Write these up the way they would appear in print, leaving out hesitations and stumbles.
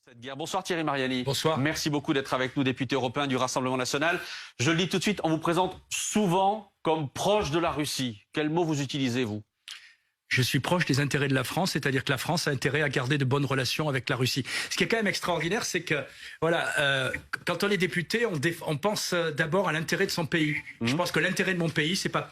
Cette guerre. Bonsoir Thierry Mariani. Bonsoir. Merci beaucoup d'être avec nous, député européen du Rassemblement national. Je le dis tout de suite, on vous présente souvent comme proche de la Russie. Quel mot vous utilisez, vous ? Je suis proche des intérêts de la France, c'est-à-dire que la France a intérêt à garder de bonnes relations avec la Russie. Ce qui est quand même extraordinaire, c'est que voilà, quand on est député, on pense d'abord à l'intérêt de son pays. Je pense que l'intérêt de mon pays, c'est pas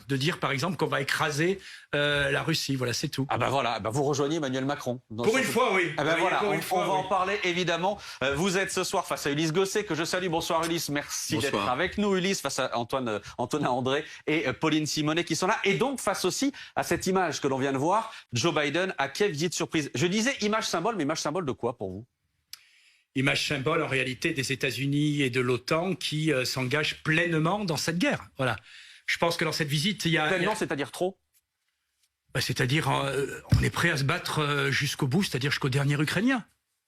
de dire par exemple qu'on va écraser la Russie. Voilà, c'est tout. Ah ben voilà, vous rejoignez Emmanuel Macron. Pour une fois, oui. Ah ben Oui, voilà, on va en parler évidemment. Vous êtes ce soir face à Ulysse Gosset, que je salue. Bonsoir Ulysse, merci d'être avec nous. Ulysse, face à Antonin André et Pauline Simonet qui sont là. Et donc face aussi à cette image que l'on vient de voir, Joe Biden à Kiev, visite surprise. Je disais image symbole, mais image symbole de quoi pour vous ? Image symbole en réalité des États-Unis et de l'OTAN qui s'engagent pleinement dans cette guerre. Voilà. Je pense que dans cette visite, il y a... Pleinement, c'est-à-dire trop ? C'est-à-dire, on est prêt à se battre jusqu'au bout, c'est-à-dire jusqu'au dernier Ukrainien.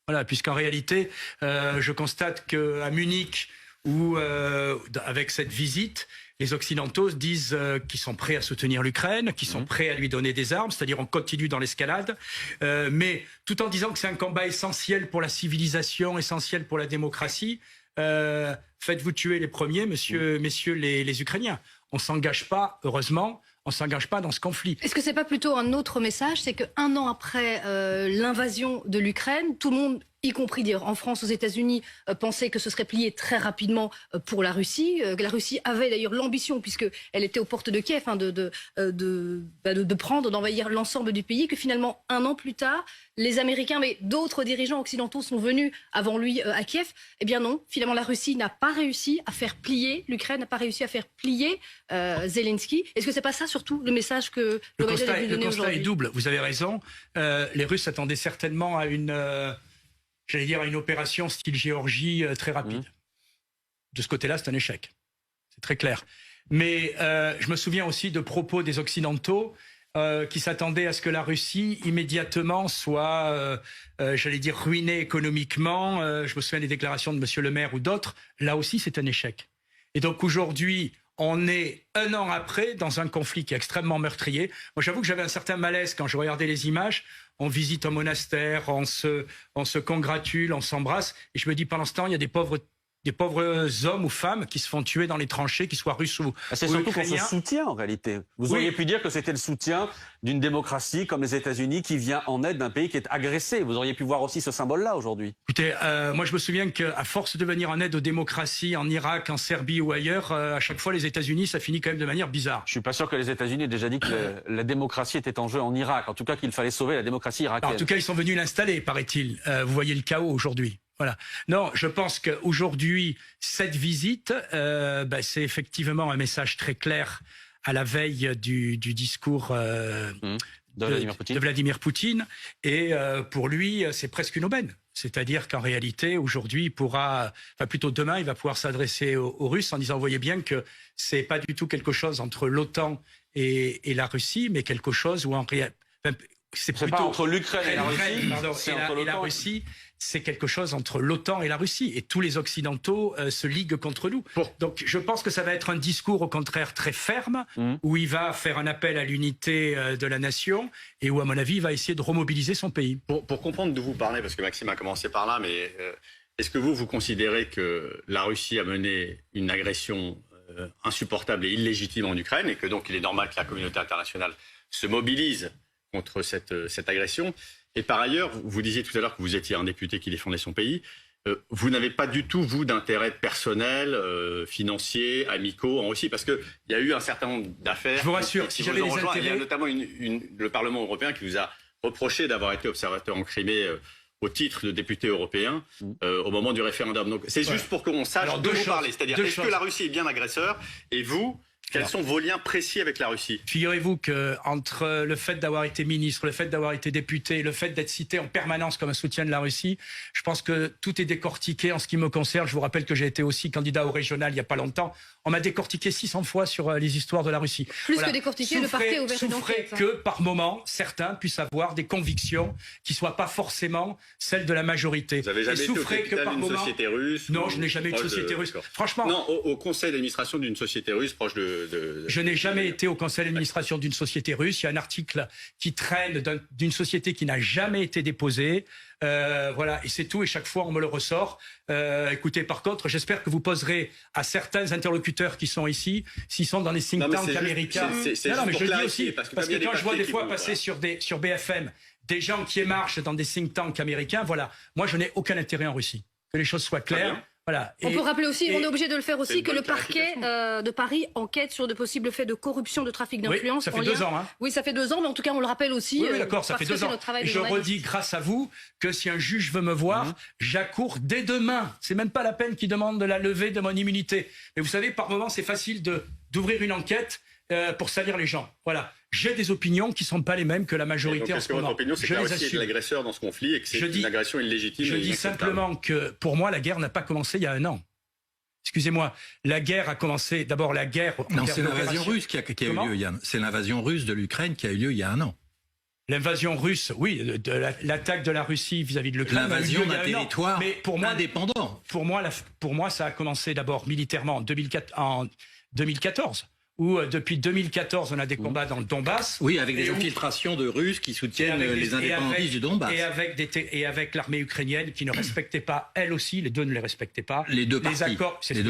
Voilà, puisqu'en réalité, je constate qu'à Munich, ou avec cette visite, les Occidentaux disent qu'ils sont prêts à soutenir l'Ukraine, qu'ils sont prêts à lui donner des armes, c'est-à-dire on continue dans l'escalade, mais tout en disant que c'est un combat essentiel pour la civilisation, essentiel pour la démocratie. Faites-vous tuer les premiers, messieurs les Ukrainiens. On ne s'engage pas, heureusement, on ne s'engage pas dans ce conflit. Est-ce que ce n'est pas plutôt un autre message? C'est qu'un an après l'invasion de l'Ukraine, tout le monde, y compris d'ailleurs en France, aux États-Unis, pensait que ce serait plié très rapidement pour la Russie. La Russie avait d'ailleurs l'ambition, puisqu'elle était aux portes de Kiev, de prendre, d'envahir l'ensemble du pays, que finalement, un an plus tard, les Américains, mais d'autres dirigeants occidentaux sont venus avant lui à Kiev. Eh bien non, finalement, la Russie n'a pas réussi à faire plier, l'Ukraine n'a pas réussi à faire plier Zelensky. Est-ce que c'est pas ça, surtout, le message que le constat est double, vous avez raison. Les Russes attendaient certainement à une opération style Géorgie très rapide. De ce côté-là, c'est un échec. C'est très clair. Mais je me souviens aussi de propos des Occidentaux qui s'attendaient à ce que la Russie, immédiatement, soit, ruinée économiquement. Je me souviens des déclarations de M. Le Maire ou d'autres. Là aussi, c'est un échec. Et donc aujourd'hui, on est un an après dans un conflit qui est extrêmement meurtrier. Moi, j'avoue que j'avais un certain malaise quand je regardais les images. On visite un monastère, on se congratule, on s'embrasse. Et je me dis, pendant ce temps, il y a des pauvres hommes ou femmes qui se font tuer dans les tranchées, qu'ils soient russes ou c'est surtout ukrainiens. pour ce soutien, en réalité. Vous auriez pu dire que c'était le soutien d'une démocratie comme les États-Unis qui vient en aide d'un pays qui est agressé. Vous auriez pu voir aussi ce symbole-là aujourd'hui. Écoutez, moi je me souviens qu'à force de venir en aide aux démocraties en Irak, en Serbie ou ailleurs, à chaque fois les États-Unis, ça finit quand même de manière bizarre. Je suis pas sûr que les États-Unis aient déjà dit que la démocratie était en jeu en Irak. En tout cas, qu'il fallait sauver la démocratie irakienne. Alors, en tout cas, ils sont venus l'installer, paraît-il. Vous voyez le chaos aujourd'hui. Voilà. Non, je pense qu'aujourd'hui, cette visite, c'est effectivement un message très clair à la veille du discours de Vladimir Poutine. Et pour lui, c'est presque une aubaine. C'est-à-dire qu'en réalité, aujourd'hui, demain, il va pouvoir s'adresser aux Russes en disant, vous voyez bien que c'est pas du tout quelque chose entre l'OTAN et la Russie, mais quelque chose où en réalité... C'est plutôt pas entre l'Ukraine et la Russie, et la Russie, c'est quelque chose entre l'OTAN et la Russie. Et tous les Occidentaux se liguent contre nous. Donc je pense que ça va être un discours au contraire très ferme, où il va faire un appel à l'unité de la nation et où, à mon avis, il va essayer de remobiliser son pays. Pour comprendre d'où vous parlez, parce que Maxime a commencé par là, mais est-ce que vous considérez que la Russie a mené une agression insupportable et illégitime en Ukraine et que donc il est normal que la communauté internationale se mobilise contre cette agression? Et par ailleurs, vous disiez tout à l'heure que vous étiez un député qui défendait son pays. Vous n'avez pas du tout, vous, d'intérêt personnel, financier, amicaux en Russie, parce qu'il y a eu un certain nombre d'affaires. Je vous rassure, si j'avais des intérêts... Il y a notamment le Parlement européen qui vous a reproché d'avoir été observateur en Crimée au titre de député européen au moment du référendum. Donc c'est juste pour qu'on sache de vous parler. C'est-à-dire, est-ce que la Russie est bien agresseur? Et vous... Quels sont vos liens précis avec la Russie? Figurez-vous qu'entre le fait d'avoir été ministre, le fait d'avoir été député, le fait d'être cité en permanence comme un soutien de la Russie, je pense que tout est décortiqué en ce qui me concerne. Je vous rappelle que j'ai été aussi candidat au régional il n'y a pas longtemps. On m'a décortiqué 600 fois sur les histoires de la Russie. Plus que décortiqué, le parquet a ouvert une enquête. Que par moment, certains puissent avoir des convictions qui ne soient pas forcément celles de la majorité. Vous n'avez jamais été au capital d'une société russe? Non, je n'ai jamais eu de société russe. Franchement... Non, au conseil d'administration d'une société russe proche de Je n'ai jamais été au conseil d'administration d'une société russe. Il y a un article qui traîne d'une société qui n'a jamais été déposée. Voilà, et c'est tout. Et chaque fois, on me le ressort. Écoutez, par contre, j'espère que vous poserez à certains interlocuteurs qui sont ici, s'ils sont dans les think tanks américains. Non, mais je le dis aussi, parce que quand je vois des fois passer sur BFM des gens qui émarchent dans des think tanks américains, voilà, moi, je n'ai aucun intérêt en Russie. Que les choses soient claires. Voilà. On peut rappeler aussi, on est obligé de le faire aussi, que le parquet de Paris enquête sur de possibles faits de corruption, de trafic d'influence. Oui, ça fait 2 ans. Hein. Oui, ça fait 2 ans, mais en tout cas, on le rappelle aussi. Oui, d'accord, ça fait 2 ans. Et je redis, grâce à vous, que si un juge veut me voir, j'accours dès demain. C'est même pas la peine qu'il demande de la levée de mon immunité. Mais vous savez, par moments, c'est facile d'ouvrir une enquête pour salir les gens. Voilà. J'ai des opinions qui ne sont pas les mêmes que la majorité en ce moment. Votre opinion, c'est que la Russie est l'agresseur dans ce conflit et que c'est une agression illégitime. Je dis simplement que, pour moi, la guerre n'a pas commencé il y a 1 an. Excusez-moi, la guerre a commencé... D'abord, la guerre... Non, c'est l'invasion russe qui a eu lieu. C'est l'invasion russe de l'Ukraine qui a eu lieu il y a 1 an. L'invasion russe, oui, l'attaque de la Russie vis-à-vis de l'Ukraine. L'invasion d'un territoire indépendant. Pour moi, ça a commencé d'abord militairement en 2014. Où depuis 2014, on a des combats dans le Donbass. Oui, avec des infiltrations de Russes qui soutiennent les indépendantistes du Donbass. Et avec l'armée ukrainienne qui ne respectait pas, elle aussi, les deux ne les respectaient pas. Les deux parties. Accords, c'est ce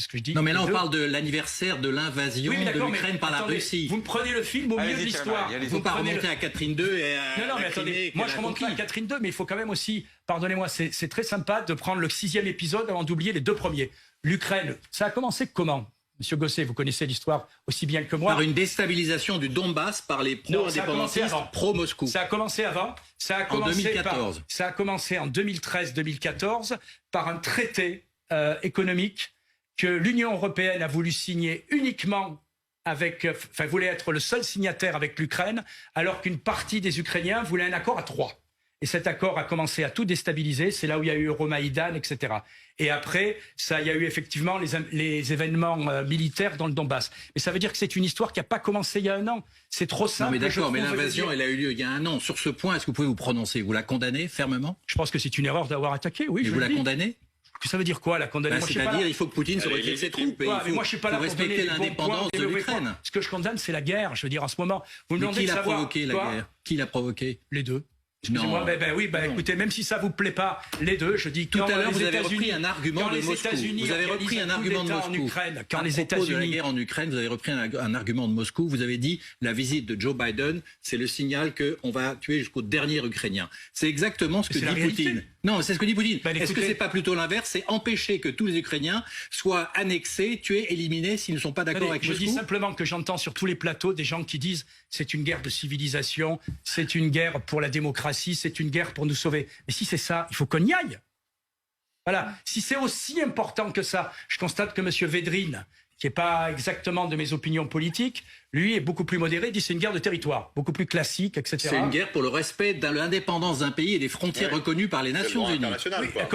que je dis. Non, mais là, on parle de l'anniversaire de l'invasion de l'Ukraine par la Russie. Vous me prenez le film au milieu de l'histoire. Il ne faut pas remonter à Catherine II et à... Non, mais attendez, moi je remonte pas à Catherine II, mais il faut quand même aussi, pardonnez-moi, c'est très sympa de prendre le 6e épisode avant d'oublier les 2 premiers. L'Ukraine, ça a commencé comment ? Monsieur Gosset, vous connaissez l'histoire aussi bien que moi. Par une déstabilisation du Donbass par les pro-indépendantistes, pro-Moscou. Ça a commencé avant. En 2014. Ça a commencé en 2013-2014 par un traité économique que l'Union européenne a voulu signer uniquement voulait être le seul signataire avec l'Ukraine, alors qu'une partie des Ukrainiens voulait un accord à 3. Et cet accord a commencé à tout déstabiliser. C'est là où il y a eu Euromaïdan, etc. Et après, il y a eu effectivement les événements militaires dans le Donbass. Mais ça veut dire que c'est une histoire qui n'a pas commencé il y a 1 an. C'est trop simple. Non, mais d'accord, mais l'invasion, elle a eu lieu il y a 1 an. Sur ce point, est-ce que vous pouvez vous prononcer? Vous la condamnez fermement? Je pense que c'est une erreur d'avoir attaqué, oui. Mais vous la condamnez? Ça veut dire quoi, la condamner? C'est-à-dire il faut que Poutine se retire ses troupes. Et mais moi, je suis pas là pour respecter l'indépendance de l'Ukraine. Ce que je condamne, c'est la guerre. Je veux dire, en ce moment, vous me demandez de savoir... Qui l'a provoqué, la guerre? Qui l'a provoqué? Les deux. Excusez-moi, écoutez, même si ça vous plaît pas, les deux, je dis... Tout à l'heure, vous avez repris un argument de Moscou. Vous avez repris un argument de Moscou. Quand les États-Unis... À propos de la guerre en Ukraine, vous avez repris un argument de Moscou. Vous avez dit, la visite de Joe Biden, c'est le signal qu'on va tuer jusqu'au dernier Ukrainien. C'est exactement ce que dit Poutine. Non, c'est ce que dit Poutine. Est-ce que c'est pas plutôt l'inverse? C'est empêcher que tous les Ukrainiens soient annexés, tués, éliminés s'ils ne sont pas d'accord avec Moscou? Je dis simplement que j'entends sur tous les plateaux des gens qui disent c'est une guerre de civilisation, c'est une guerre pour la démocratie, c'est une guerre pour nous sauver. Mais si c'est ça, il faut qu'on y aille. Voilà. Si c'est aussi important que ça, je constate que M. Védrine, qui n'est pas exactement de mes opinions politiques, lui est beaucoup plus modéré, dit c'est une guerre de territoire, beaucoup plus classique, etc. C'est une guerre pour le respect de l'indépendance d'un pays et des frontières reconnues par les Nations Unies.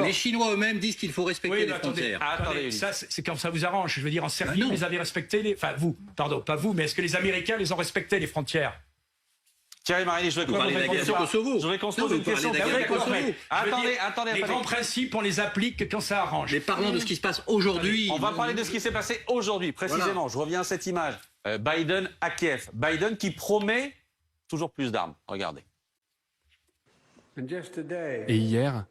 Les Chinois eux-mêmes disent qu'il faut respecter les frontières. Attendez, ça, c'est quand ça vous arrange. Je veux dire, en Serbie, vous les avez respectés, enfin vous, pardon, pas vous, mais est-ce que les Américains les ont respectés, les frontières? Thierry Marelli, je voudrais qu'on se pose une question. Attendez. Les grands principes, on les applique quand ça arrange. Mais parlons de ce qui se passe aujourd'hui. On va parler de ce qui s'est passé aujourd'hui, précisément. Voilà. Je reviens à cette image. Biden à Kiev. Biden qui promet toujours plus d'armes. Regardez. Et hier,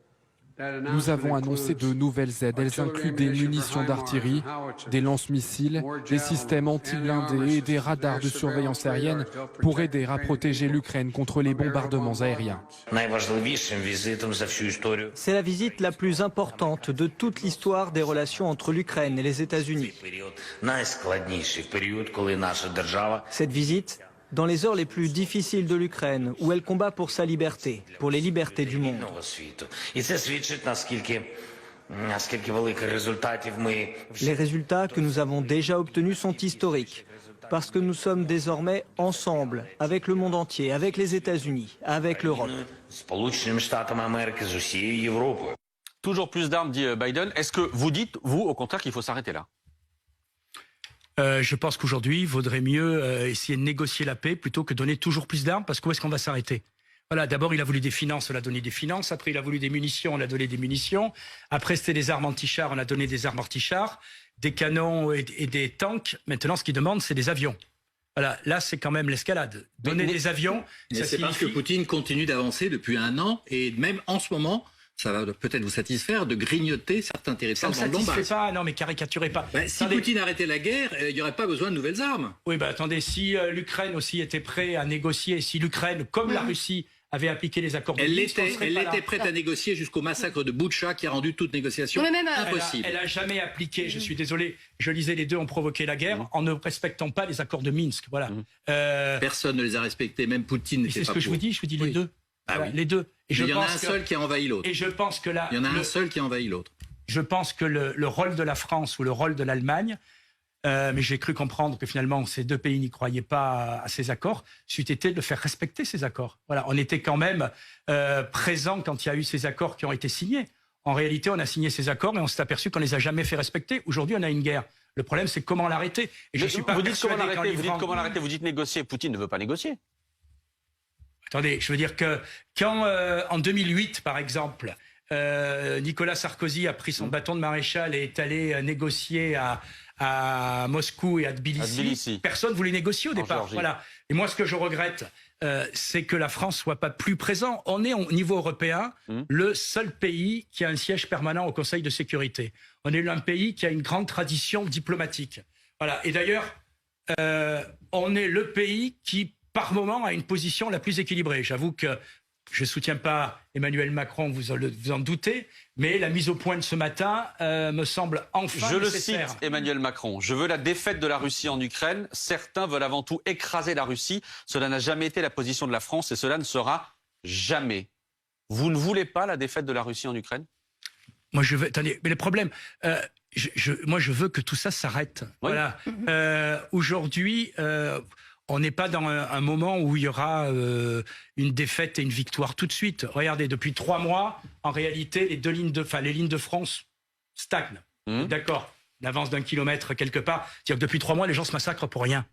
nous avons annoncé de nouvelles aides. Elles incluent des munitions d'artillerie, des lance-missiles, des systèmes anti-blindés et des radars de surveillance aérienne pour aider à protéger l'Ukraine contre les bombardements aériens. C'est la visite la plus importante de toute l'histoire des relations entre l'Ukraine et les États-Unis. Cette visite, dans les heures les plus difficiles de l'Ukraine, où elle combat pour sa liberté, pour les libertés du monde. Les résultats que nous avons déjà obtenus sont historiques, parce que nous sommes désormais ensemble, avec le monde entier, avec les États-Unis, avec l'Europe. Toujours plus d'armes, dit Biden. Est-ce que vous dites, vous, au contraire, qu'il faut s'arrêter là? Je pense qu'aujourd'hui, il vaudrait mieux essayer de négocier la paix plutôt que donner toujours plus d'armes, parce qu'où est-ce qu'on va s'arrêter? Voilà, d'abord, il a voulu des finances, on a donné des finances. Après, il a voulu des munitions, on a donné des munitions. Après, c'était des armes anti-chars, on a donné des armes anti-chars. des canons et des tanks. Maintenant, ce qu'ils demandent, c'est des avions. Voilà, là, c'est quand même l'escalade. Donner des avions, ça signifie... parce que Poutine continue d'avancer depuis 1 an, et même en ce moment, ça va peut-être vous satisfaire, de grignoter certains territoires dans le Donbass. Ça ne me satisfait pas, non mais caricaturez pas. Si Poutine arrêtait la guerre, il n'y aurait pas besoin de nouvelles armes. Oui, attendez, si l'Ukraine aussi était prête à négocier, si l'Ukraine, comme la Russie, avait appliqué les accords de Minsk, elle était prête à négocier jusqu'au massacre de Boutcha qui a rendu toute négociation impossible. Elle a jamais appliqué, je suis désolé, je lisais les deux ont provoqué la guerre en ne respectant pas les accords de Minsk. Voilà. Personne ne les a respectés, même Poutine n'était pas pour. C'est ce que je vous dis les deux. Voilà, les deux. Et il y en a un seul qui a envahi l'autre. Et je pense que il y en a un seul qui a envahi l'autre. Je pense que le rôle de la France ou le rôle de l'Allemagne, mais j'ai cru comprendre que finalement ces deux pays n'y croyaient pas à ces accords, c'eût été de faire respecter ces accords. Voilà, on était quand même présents quand il y a eu ces accords qui ont été signés. En réalité, on a signé ces accords et on s'est aperçu qu'on ne les a jamais fait respecter. Aujourd'hui, on a une guerre. Le problème, c'est comment l'arrêter. Et je suis pas vous dites comment l'arrêter, vous dites négocier. Poutine ne veut pas négocier. Attendez, je veux dire que quand, en 2008, par exemple, Nicolas Sarkozy a pris son bâton de maréchal et est allé négocier à Moscou et à Tbilissi, personne ne voulait négocier au départ. Voilà. Et moi, ce que je regrette, c'est que la France ne soit pas plus présent. On est, au niveau européen, le seul pays qui a un siège permanent au Conseil de sécurité. On est un pays qui a une grande tradition diplomatique. Voilà. Et d'ailleurs, on est le pays qui, par moment, a une position la plus équilibrée. J'avoue que je ne soutiens pas Emmanuel Macron, vous en doutez, mais la mise au point de ce matin me semble enfin nécessaire. Je le cite, Emmanuel Macron. Je veux la défaite de la Russie en Ukraine. Certains veulent avant tout écraser la Russie. Cela n'a jamais été la position de la France et cela ne sera jamais. Vous ne voulez pas la défaite de la Russie en Ukraine ? Moi, je veux... Attendez, mais le problème... moi, je veux que tout ça s'arrête. Oui. Voilà. Aujourd'hui... on n'est pas dans un moment où il y aura une défaite et une victoire tout de suite. Regardez, depuis 3 mois, en réalité, les lignes de France stagnent. D'accord, on avance d'1 kilomètre quelque part. C'est-à-dire que depuis 3 mois, les gens se massacrent pour rien.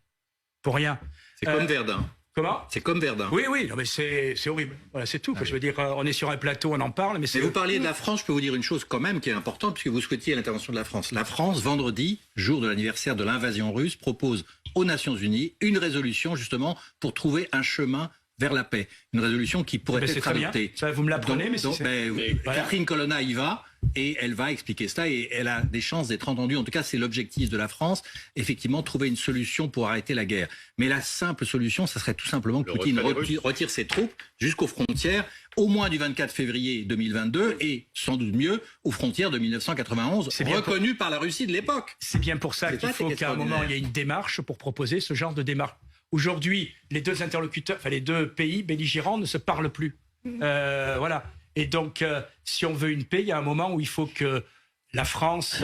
Pour rien. C'est comme Verdun. Comment ? C'est comme Verdun. Oui, non, mais c'est horrible. Voilà, c'est tout. Je veux dire, on est sur un plateau, on en parle, mais c'est... Mais vous parliez de la France, je peux vous dire une chose quand même qui est importante, puisque vous souhaitiez l'intervention de la France. La France, vendredi, jour de l'anniversaire de l'invasion russe, propose aux Nations Unies une résolution justement pour trouver un chemin vers la paix. Une résolution qui pourrait être adoptée. Ça, vous me l'apprenez, mais voilà. Catherine Colonna y va et elle va expliquer cela et elle a des chances d'être entendue. En tout cas, c'est l'objectif de la France, effectivement, trouver une solution pour arrêter la guerre. Mais la simple solution, ça serait tout simplement que Poutine retire ses troupes jusqu'aux frontières, au moins du 24 février 2022 et sans doute mieux aux frontières de 1991, reconnues par la Russie de l'époque. C'est bien pour ça qu'il faut qu'à un moment, il y ait une démarche pour proposer ce genre de démarche. Aujourd'hui, les deux interlocuteurs, enfin les deux pays belligérants ne se parlent plus. Voilà. Et donc, si on veut une paix, il y a un moment où il faut que la France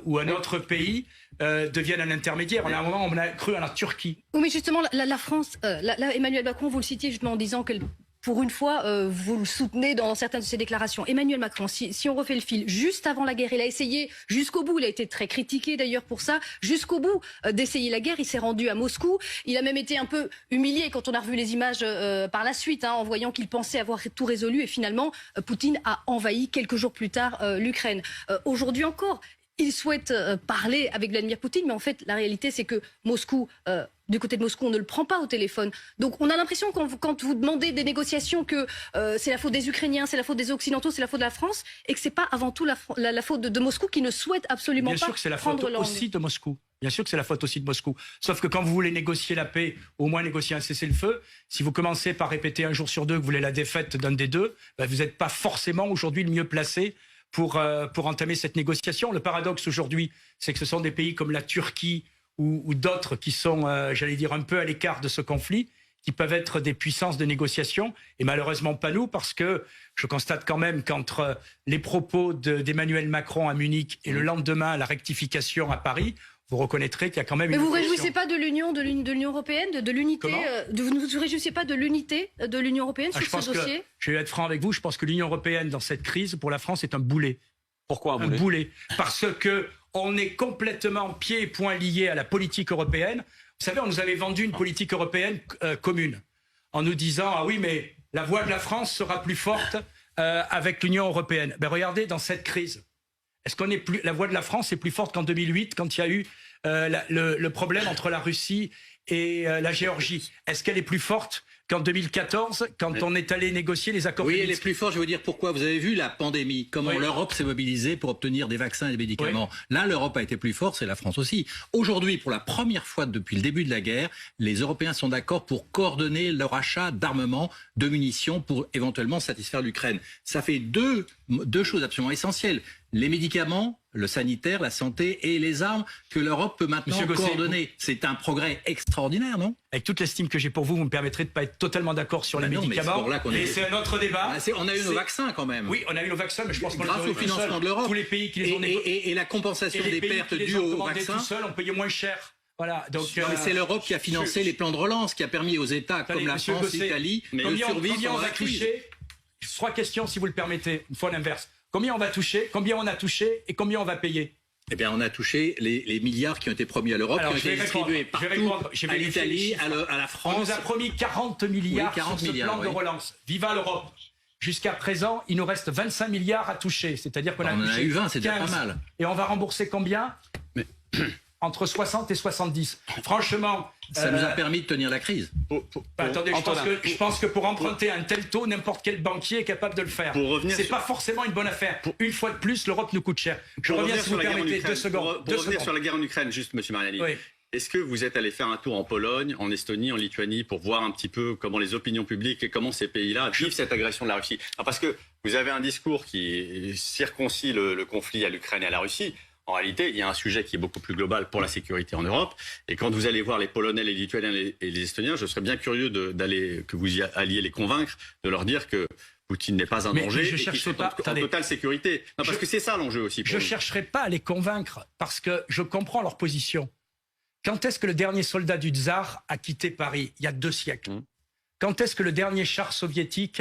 ou un autre pays devienne un intermédiaire. On a un moment où on a cru à la Turquie. Oui, mais justement, la France, là, Emmanuel Macron, vous le citiez justement en disant que pour une fois, vous le soutenez dans certaines de ses déclarations. Emmanuel Macron, si on refait le fil, juste avant la guerre, il a essayé jusqu'au bout, il a été très critiqué d'ailleurs pour ça, jusqu'au bout d'essayer la guerre, il s'est rendu à Moscou, il a même été un peu humilié quand on a revu les images par la suite, en voyant qu'il pensait avoir tout résolu et finalement, Poutine a envahi quelques jours plus tard l'Ukraine. Aujourd'hui encore, il souhaite parler avec Vladimir Poutine, mais en fait, la réalité, c'est que Moscou... du côté de Moscou, on ne le prend pas au téléphone. Donc on a l'impression quand vous demandez des négociations que c'est la faute des Ukrainiens, c'est la faute des Occidentaux, c'est la faute de la France, et que c'est pas avant tout la faute de Moscou qui ne souhaite absolument pas prendre l'angle. Bien sûr que c'est la faute aussi de Moscou. Bien sûr que c'est la faute aussi de Moscou. Sauf que quand vous voulez négocier la paix, au moins négocier un cessez-le-feu, si vous commencez par répéter un jour sur deux que vous voulez la défaite d'un des deux, vous n'êtes pas forcément aujourd'hui le mieux placé pour entamer cette négociation. Le paradoxe aujourd'hui, c'est que ce sont des pays comme la Turquie ou d'autres qui sont, j'allais dire, un peu à l'écart de ce conflit, qui peuvent être des puissances de négociation, et malheureusement pas nous, parce que je constate quand même qu'entre les propos d'Emmanuel Macron à Munich et le lendemain la rectification à Paris, vous reconnaîtrez qu'il y a quand même une... Mais vous ne vous réjouissez pas de l'Union européenne, de l'unité vous ne vous réjouissez pas de l'unité de l'Union européenne sur ce dossier ? Je vais être franc avec vous, je pense que l'Union européenne, dans cette crise, pour la France, est un boulet. Pourquoi un boulet ? Un boulet. Parce que on est complètement pieds et poings liés à la politique européenne. Vous savez, on nous avait vendu une politique européenne commune, en nous disant « Ah oui, mais la voix de la France sera plus forte avec l'Union européenne ». Ben regardez, dans cette crise, Est-ce qu'on est plus, la voix de la France est plus forte qu'en 2008 quand il y a eu le problème entre la Russie et la Géorgie? Est-ce qu'elle est plus forte qu'en 2014, quand on est allé négocier les accords? Oui, elle est plus forte. Je vais vous dire pourquoi. Vous avez vu la pandémie, comment l'Europe s'est mobilisée pour obtenir des vaccins et des médicaments. Là, l'Europe a été plus forte, c'est la France aussi. Aujourd'hui, pour la première fois depuis le début de la guerre, les Européens sont d'accord pour coordonner leur achat d'armement, de munitions, pour éventuellement satisfaire l'Ukraine. Ça fait deux choses absolument essentielles. Les médicaments, le sanitaire, la santé et les armes que l'Europe peut maintenant coordonner. C'est un progrès extraordinaire, non? Avec toute l'estime que j'ai pour vous, vous me permettrez de ne pas être totalement d'accord sur les médicaments. Et c'est un autre débat. On a eu nos vaccins quand même. Oui, on a eu nos vaccins, mais je pense qu'on grâce au financement de l'Europe. Tous les pays qui les ont et la compensation des pertes dues aux vaccins. Tout seuls, on payait moins cher. Voilà, donc c'est l'Europe qui a financé les plans de relance, qui a permis aux États comme la France, l'Italie de survivre pendant la crise. 3 questions, si vous le permettez, une fois l'inverse. Combien on va toucher, combien on a touché et combien on va payer? Eh bien, on a touché les milliards qui ont été promis à l'Europe, qui ont été distribués partout, à l'Italie, à la France. On nous a promis 40 milliards sur ce plan de relance. Viva l'Europe! Jusqu'à présent, il nous reste 25 milliards à toucher. C'est-à-dire qu'on en a eu 20, c'est déjà pas mal. Et on va rembourser combien? Entre 60 et 70. Franchement... Ça nous a permis de tenir la crise. Attendez, je pense que pour emprunter un tel taux, n'importe quel banquier est capable de le faire. C'est pas forcément une bonne affaire. Une fois de plus, l'Europe nous coûte cher. Je reviens, si vous permettez, 2 secondes. Pour revenir sur la guerre en Ukraine, juste, M. Mariani. Oui. Est-ce que vous êtes allé faire un tour en Pologne, en Estonie, en Lituanie, pour voir un petit peu comment les opinions publiques et comment ces pays-là vivent cette agression de la Russie? Parce que vous avez un discours qui circoncie le conflit à l'Ukraine et à la Russie. En réalité, il y a un sujet qui est beaucoup plus global pour la sécurité en Europe. Et quand vous allez voir les Polonais, les Lituaniens et les Estoniens, je serais bien curieux que vous y alliez les convaincre, de leur dire que Poutine n'est pas un danger et qu'ils sont en totale sécurité. Non, parce que c'est ça l'enjeu aussi. Je ne chercherai pas à les convaincre parce que je comprends leur position. Quand est-ce que le dernier soldat du tsar a quitté Paris? Il y a 2 siècles. Quand est-ce que le dernier char soviétique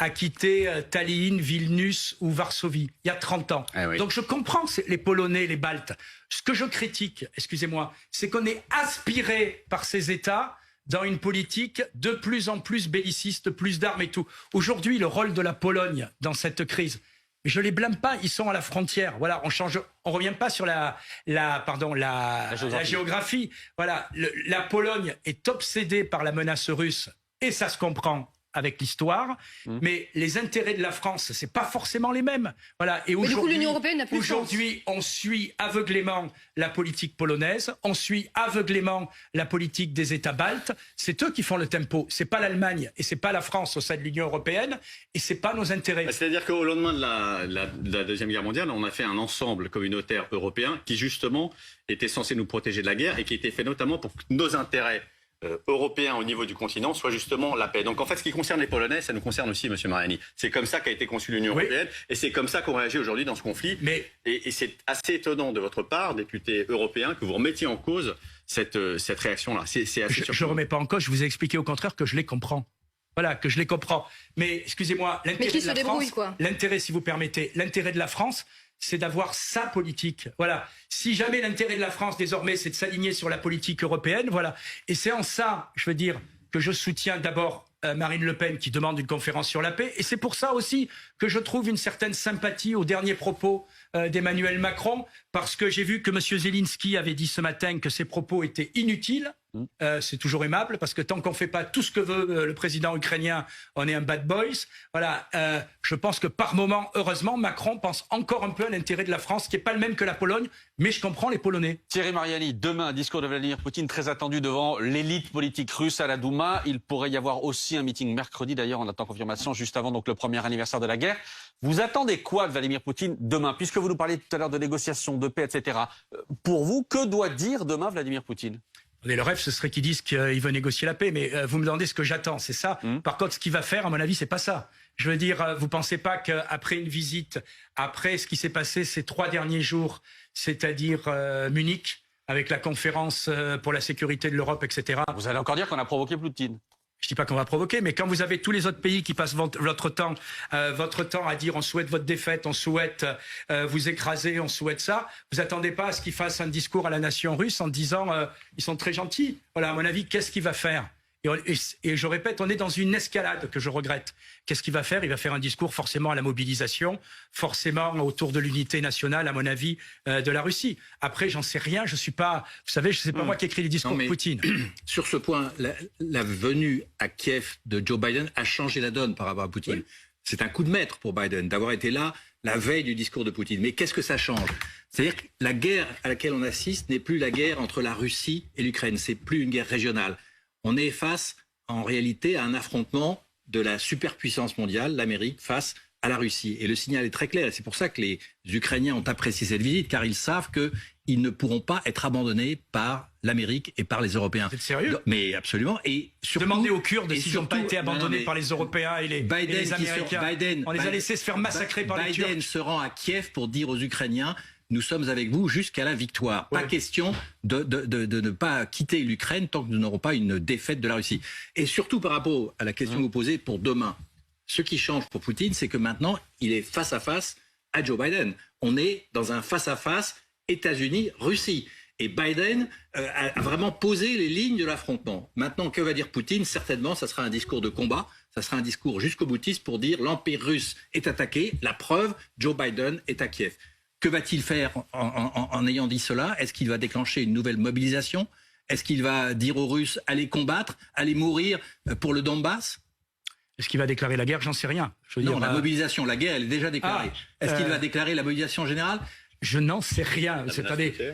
a quitté Tallinn, Vilnius ou Varsovie? Il y a 30 ans. Eh oui. Donc je comprends les Polonais, les Baltes. Ce que je critique, excusez-moi, c'est qu'on est aspiré par ces États dans une politique de plus en plus belliciste, plus d'armes et tout. Aujourd'hui, le rôle de la Pologne dans cette crise, mais je les blâme pas, ils sont à la frontière. Voilà, on revient pas sur la géographie. Voilà, la Pologne est obsédée par la menace russe et ça se comprend avec l'histoire, mais les intérêts de la France, c'est pas forcément les mêmes. Voilà. Et aujourd'hui, on suit aveuglément la politique polonaise, on suit aveuglément la politique des États baltes. C'est eux qui font le tempo. C'est pas l'Allemagne et c'est pas la France au sein de l'Union européenne et c'est pas nos intérêts. C'est-à-dire qu'au lendemain de la Deuxième Guerre mondiale, on a fait un ensemble communautaire européen qui justement était censé nous protéger de la guerre et qui était fait notamment pour que nos intérêts européen au niveau du continent soit justement la paix. Donc en fait, ce qui concerne les Polonais, ça nous concerne aussi, M. Mariani. C'est comme ça qu'a été conçue l'Union européenne et c'est comme ça qu'on réagit aujourd'hui dans ce conflit. Et c'est assez étonnant de votre part, député européen, que vous remettiez en cause cette réaction-là. Je ne remets pas en cause, je vous ai expliqué au contraire que je les comprends. Voilà, que je les comprends. Mais excusez-moi, l'intérêt de la France, l'intérêt, si vous permettez, l'intérêt de la France, c'est d'avoir sa politique. Voilà. Si jamais l'intérêt de la France, désormais, c'est de s'aligner sur la politique européenne, voilà. Et c'est en ça, je veux dire, que je soutiens d'abord Marine Le Pen qui demande une conférence sur la paix. Et c'est pour ça aussi que je trouve une certaine sympathie aux derniers propos d'Emmanuel Macron, parce que j'ai vu que M. Zelensky avait dit ce matin que ses propos étaient inutiles. C'est toujours aimable, parce que tant qu'on ne fait pas tout ce que veut le président ukrainien, on est un bad boys. Voilà, je pense que par moment, heureusement, Macron pense encore un peu à l'intérêt de la France, qui n'est pas le même que la Pologne, mais je comprends les Polonais. Thierry Mariani, demain, discours de Vladimir Poutine très attendu devant l'élite politique russe à la Douma. Il pourrait y avoir aussi un meeting mercredi, d'ailleurs, on attend confirmation juste avant donc le premier anniversaire de la guerre. Vous attendez quoi de Vladimir Poutine demain, puisque vous nous parliez tout à l'heure de négociations, de paix, etc. Pour vous, que doit dire demain Vladimir Poutine ? Le rêve, ce serait qu'ils disent qu'il veut négocier la paix, mais vous me demandez ce que j'attends, c'est ça. Par contre, ce qu'il va faire, à mon avis, c'est pas ça. Je veux dire, vous pensez pas qu'après une visite, après ce qui s'est passé ces 3 derniers jours, c'est-à-dire Munich, avec la conférence pour la sécurité de l'Europe, etc. Vous allez encore dire qu'on a provoqué Poutine. Je dis pas qu'on va provoquer, mais quand vous avez tous les autres pays qui passent votre temps à dire on souhaite votre défaite, on souhaite vous écraser, on souhaite ça, vous attendez pas à ce qu'il fasse un discours à la nation russe en disant ils sont très gentils. Voilà, à mon avis, qu'est-ce qu'il va faire ? Et je répète, on est dans une escalade que je regrette. Qu'est-ce qu'il va faire? Il va faire un discours forcément à la mobilisation, forcément autour de l'unité nationale, à mon avis, de la Russie. Après, j'en sais rien. Je suis pas, vous savez, je sais pas moi qui écris les discours de Poutine. Sur ce point, la venue à Kiev de Joe Biden a changé la donne par rapport à Poutine. Oui. C'est un coup de maître pour Biden d'avoir été là la veille du discours de Poutine. Mais qu'est-ce que ça change? C'est-à-dire que la guerre à laquelle on assiste n'est plus la guerre entre la Russie et l'Ukraine. C'est plus une guerre régionale. On est face, en réalité, à un affrontement de la superpuissance mondiale, l'Amérique, face à la Russie. Et le signal est très clair. Et c'est pour ça que les Ukrainiens ont apprécié cette visite, car ils savent qu'ils ne pourront pas être abandonnés par l'Amérique et par les Européens. Vous êtes sérieux? Mais absolument. Et surtout, demandez aux Kurdes s'ils n'ont pas été abandonnés par les Européens et les Américains. On les a laissés se faire massacrer par les Turcs. Biden se rend à Kiev pour dire aux Ukrainiens: nous sommes avec vous jusqu'à la victoire. Pas question de ne pas quitter l'Ukraine tant que nous n'aurons pas une défaite de la Russie. Et surtout par rapport à la question que vous posez pour demain, ce qui change pour Poutine, c'est que maintenant, il est face à face à Joe Biden. On est dans un face-à-face États-Unis-Russie. Et Biden a vraiment posé les lignes de l'affrontement. Maintenant, que va dire Poutine? Certainement, ça sera un discours de combat. Ça sera un discours jusqu'au boutiste pour dire l'Empire russe est attaqué. La preuve, Joe Biden est à Kiev. Que va-t-il faire en ayant dit cela? Est-ce qu'il va déclencher une nouvelle mobilisation? Est-ce qu'il va dire aux Russes: allez combattre, allez mourir pour le Donbass? Est-ce qu'il va déclarer la guerre? J'en sais rien. La mobilisation, la guerre, elle est déjà déclarée. Est-ce qu'il va déclarer la mobilisation générale? Je n'en sais rien.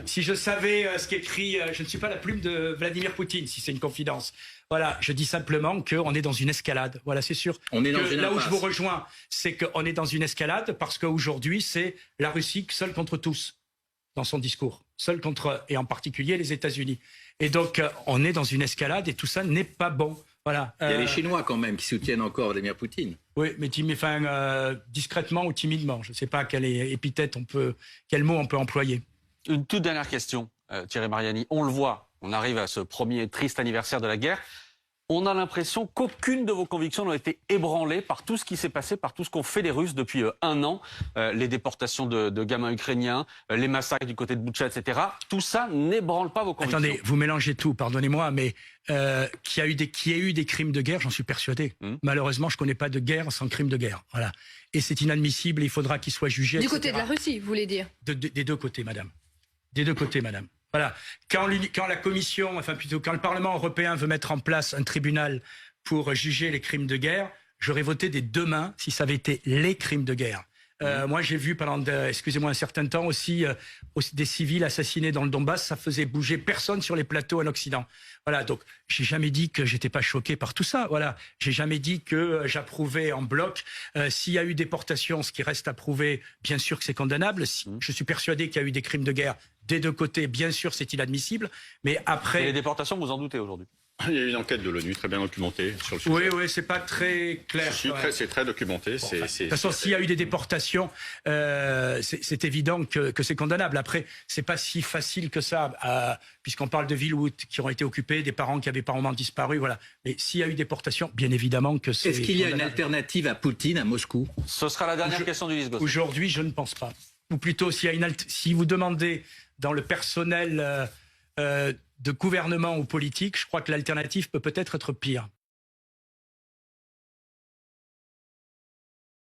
Si je savais ce qu'écrit, je ne suis pas la plume de Vladimir Poutine, si c'est une confidence. Voilà, je dis simplement qu'on est dans une escalade. Voilà, c'est sûr. On est dans une là où impasse. je vous rejoins, c'est qu'on est dans une escalade parce qu'aujourd'hui, c'est la Russie seule contre tous dans son discours, seule contre, et en particulier les États-Unis. Et donc, on est dans une escalade et tout ça n'est pas bon. Voilà. Il y a les Chinois quand même qui soutiennent encore Vladimir Poutine. Oui, mais discrètement ou timidement. Je ne sais pas quelle épithète quel mot on peut employer. Une toute dernière question, Thierry Mariani. On le voit, on arrive à ce premier triste anniversaire de la guerre. On a l'impression qu'aucune de vos convictions n'a été ébranlée par tout ce qui s'est passé, par tout ce qu'ont fait les Russes depuis un an. Les déportations de gamins ukrainiens, les massacres du côté de Boutcha, etc. Tout ça n'ébranle pas vos convictions. Attendez, vous mélangez tout, pardonnez-moi, mais qu'il y a eu des crimes de guerre, j'en suis persuadé. Malheureusement, je ne connais pas de guerre sans crime de guerre. Voilà. Et c'est inadmissible, il faudra qu'il soit jugé. Du etc. côté de la Russie, vous voulez dire? Des deux côtés, madame. Des deux côtés, madame. Voilà. Quand la Commission, enfin plutôt quand le Parlement européen veut mettre en place un tribunal pour juger les crimes de guerre, j'aurais voté des deux mains si ça avait été les crimes de guerre. Moi, j'ai vu pendant, excusez-moi, un certain temps aussi des civils assassinés dans le Donbass. Ça faisait bouger personne sur les plateaux en Occident. Voilà, donc j'ai jamais dit que j'étais pas choqué par tout ça. Voilà, j'ai jamais dit que j'approuvais en bloc. S'il y a eu déportation, ce qui reste à prouver, bien sûr que c'est condamnable. Je suis persuadé qu'il y a eu des crimes de guerre des deux côtés. Bien sûr, c'est inadmissible. Mais après, et les déportations, vous en doutez aujourd'hui? Il y a eu une enquête de l'ONU très bien documentée sur le sujet. Oui, c'est pas très clair. C'est très documenté. Bon, de toute façon, s'il y a eu des déportations, c'est évident que c'est condamnable. Après, c'est pas si facile que ça, puisqu'on parle de villes qui ont été occupées, des parents qui avaient par moment disparu, voilà. Mais s'il y a eu déportation, bien évidemment que c'est. Est-ce qu'il y a une alternative à Poutine à Moscou? Ce sera la dernière question d'Ulysse Gosset. Aujourd'hui, je ne pense pas. Ou plutôt, si vous demandez dans le personnel de gouvernement ou politique, je crois que l'alternative peut-être être pire.